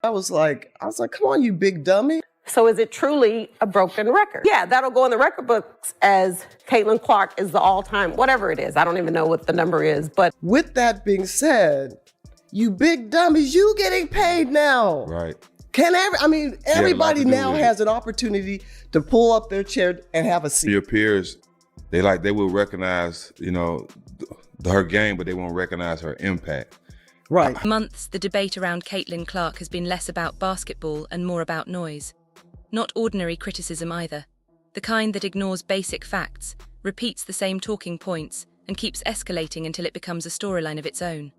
I was like, come on, you big dummy. So is it truly a broken record? Yeah, that'll go in the record books as Caitlin Clark is the all-time, whatever it is. I don't even know what the number is, but. With that being said, you big dummies, you getting paid now. Right. Everybody now has an opportunity to pull up their chair and have a seat. Your peers, they will recognize, her game, but they won't recognize her impact. Right. For months, the debate around Caitlin Clark has been less about basketball and more about noise. Not ordinary criticism either. The kind that ignores basic facts, repeats the same talking points, and keeps escalating until it becomes a storyline of its own.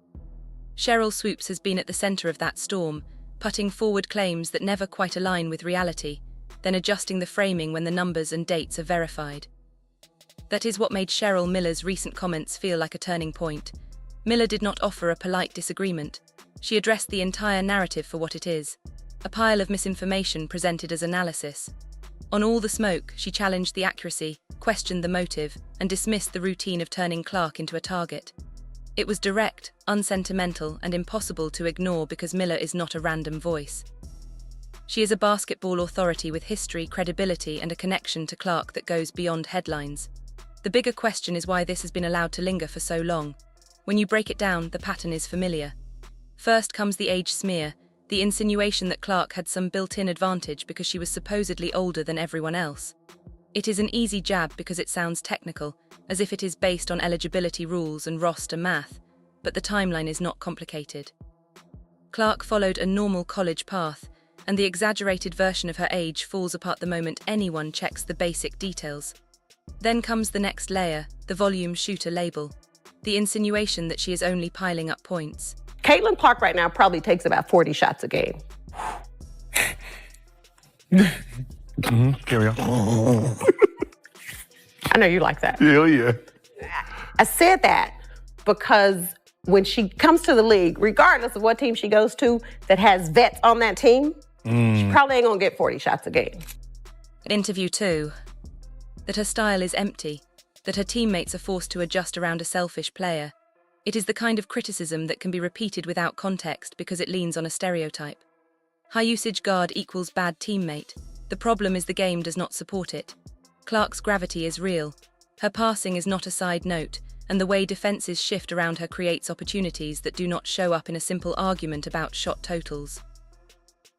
Sheryl Swoopes has been at the center of that storm, putting forward claims that never quite align with reality, then adjusting the framing when the numbers and dates are verified. That is what made Sheryl Miller's recent comments feel like a turning point. Miller did not offer a polite disagreement. She addressed the entire narrative for what it is, a pile of misinformation presented as analysis. On all the smoke, she challenged the accuracy, questioned the motive, and dismissed the routine of turning Clark into a target. It was direct, unsentimental, and impossible to ignore because Miller is not a random voice. She is a basketball authority with history, credibility, and a connection to Clark that goes beyond headlines. The bigger question is why this has been allowed to linger for so long. When you break it down, the pattern is familiar. First comes the age smear, the insinuation that Clark had some built-in advantage because she was supposedly older than everyone else. It is an easy jab because it sounds technical, as if it is based on eligibility rules and roster math, but the timeline is not complicated. Clark followed a normal college path, and the exaggerated version of her age falls apart the moment anyone checks the basic details. Then comes the next layer, the volume shooter label, the insinuation that she is only piling up points. Caitlin Clark right now probably takes about 40 shots a game. Carry on. I know you like that. Hell yeah. I said that because when she comes to the league, regardless of what team she goes to that has vets on that team, she probably ain't gonna get 40 shots a game. An interview too, that her style is empty, that her teammates are forced to adjust around a selfish player. It is the kind of criticism that can be repeated without context because it leans on a stereotype. High-usage guard equals bad teammate. The problem is the game does not support it. Clark's gravity is real. Her passing is not a side note, and the way defenses shift around her creates opportunities that do not show up in a simple argument about shot totals.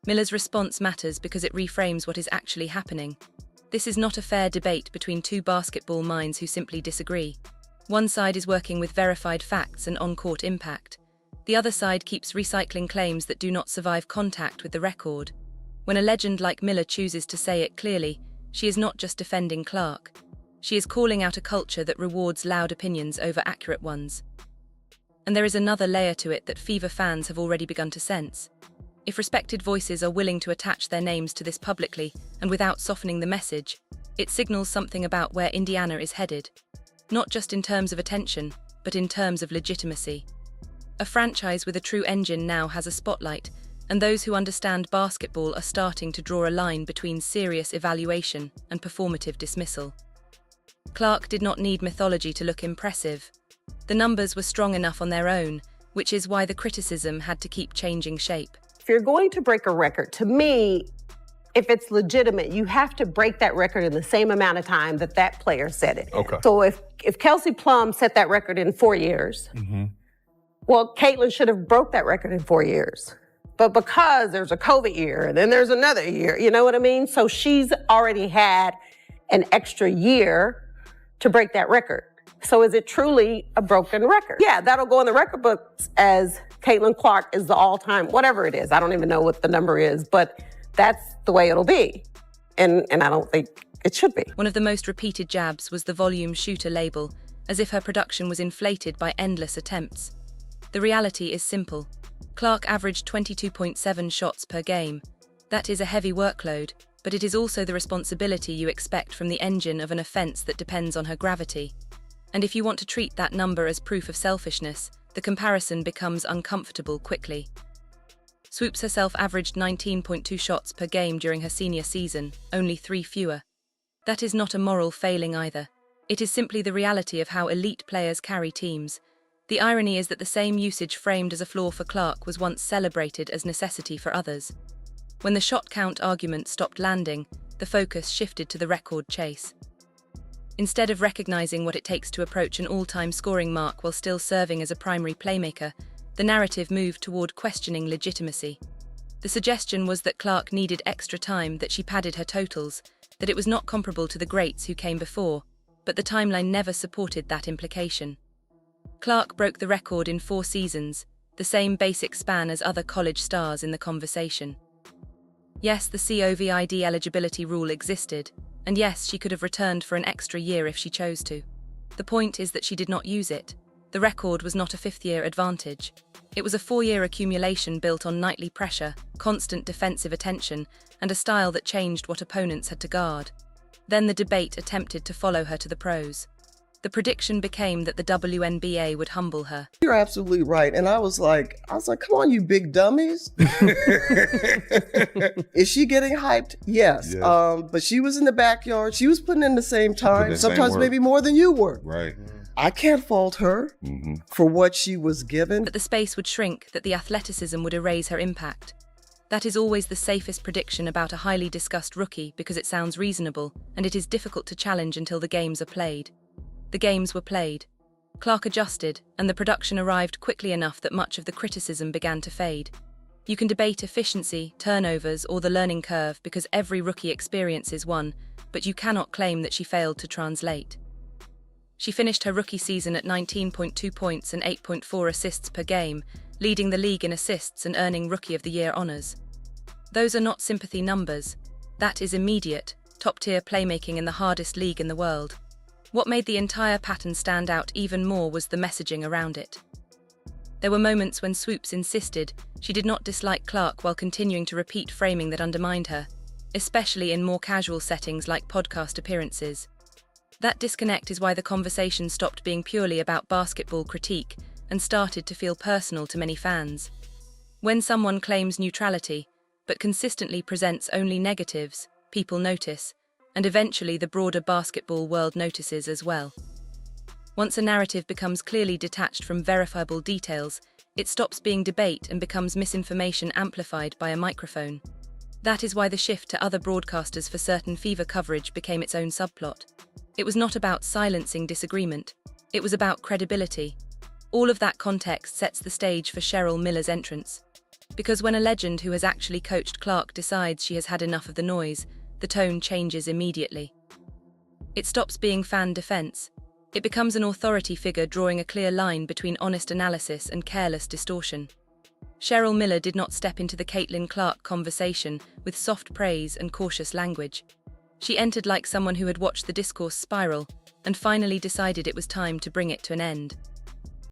Miller's response matters because it reframes what is actually happening. This is not a fair debate between two basketball minds who simply disagree. One side is working with verified facts and on-court impact. The other side keeps recycling claims that do not survive contact with the record. When a legend like Miller chooses to say it clearly, she is not just defending Clark. She is calling out a culture that rewards loud opinions over accurate ones. And there is another layer to it that Fever fans have already begun to sense. If respected voices are willing to attach their names to this publicly and without softening the message, it signals something about where Indiana is headed. Not just in terms of attention, but in terms of legitimacy. A franchise with a true engine now has a spotlight, and those who understand basketball are starting to draw a line between serious evaluation and performative dismissal. Clark did not need mythology to look impressive. The numbers were strong enough on their own, which is why the criticism had to keep changing shape. If you're going to break a record, to me, if it's legitimate, you have to break that record in the same amount of time that that player set it. Okay. So if Kelsey Plum set that record in 4 years, well, Caitlin should have broke that record in 4 years. But because there's a COVID year, and then there's another year, you know what I mean? So she's already had an extra year to break that record. So is it truly a broken record? Yeah, that'll go in the record books as Caitlin Clark is the all-time, whatever it is. I don't even know what the number is, but that's the way it'll be. And I don't think it should be. One of the most repeated jabs was the volume shooter label, as if her production was inflated by endless attempts. The reality is simple. Clark averaged 22.7 shots per game. That is a heavy workload, but it is also the responsibility you expect from the engine of an offense that depends on her gravity. And if you want to treat that number as proof of selfishness, the comparison becomes uncomfortable quickly. Swoopes herself averaged 19.2 shots per game during her senior season, only 3 fewer. That is not a moral failing either. It is simply the reality of how elite players carry teams. The irony is that the same usage framed as a flaw for Clark was once celebrated as necessity for others. When the shot count argument stopped landing, the focus shifted to the record chase. Instead of recognizing what it takes to approach an all-time scoring mark while still serving as a primary playmaker, the narrative moved toward questioning legitimacy. The suggestion was that Clark needed extra time, that she padded her totals, that it was not comparable to the greats who came before, but the timeline never supported that implication. Clark broke the record in 4 seasons, the same basic span as other college stars in the conversation. Yes, the COVID eligibility rule existed, and yes, she could have returned for an extra year if she chose to. The point is that she did not use it. The record was not a 5th-year advantage. It was a 4-year accumulation built on nightly pressure, constant defensive attention, and a style that changed what opponents had to guard. Then the debate attempted to follow her to the pros. The prediction became that the WNBA would humble her. You're absolutely right. And I was like, come on, you big dummies. Is she getting hyped? Yes. But she was in the backyard. She was putting in the same time, sometimes maybe more than you were. Right. I can't fault her for what she was given. That the space would shrink, that the athleticism would erase her impact. That is always the safest prediction about a highly discussed rookie because it sounds reasonable, and it is difficult to challenge until the games are played. The games were played. Clark adjusted, and the production arrived quickly enough that much of the criticism began to fade. You can debate efficiency, turnovers, or the learning curve because every rookie experiences one, but you cannot claim that she failed to translate. She finished her rookie season at 19.2 points and 8.4 assists per game, leading the league in assists and earning Rookie of the Year honors. Those are not sympathy numbers. That is immediate, top-tier playmaking in the hardest league in the world. What made the entire pattern stand out even more was the messaging around it. There were moments when Swoopes insisted she did not dislike Clark while continuing to repeat framing that undermined her, especially in more casual settings like podcast appearances. That disconnect is why the conversation stopped being purely about basketball critique and started to feel personal to many fans. When someone claims neutrality, but consistently presents only negatives, people notice, and eventually the broader basketball world notices as well. Once a narrative becomes clearly detached from verifiable details, it stops being debate and becomes misinformation amplified by a microphone. That is why the shift to other broadcasters for certain fever coverage became its own subplot. It was not about silencing disagreement, it was about credibility. All of that context sets the stage for Sheryl Miller's entrance. Because when a legend who has actually coached Clark decides she has had enough of the noise, the tone changes immediately. It stops being fan defense. It becomes an authority figure drawing a clear line between honest analysis and careless distortion. Sheryl Miller did not step into the Caitlin Clark conversation with soft praise and cautious language. She entered like someone who had watched the discourse spiral and finally decided it was time to bring it to an end.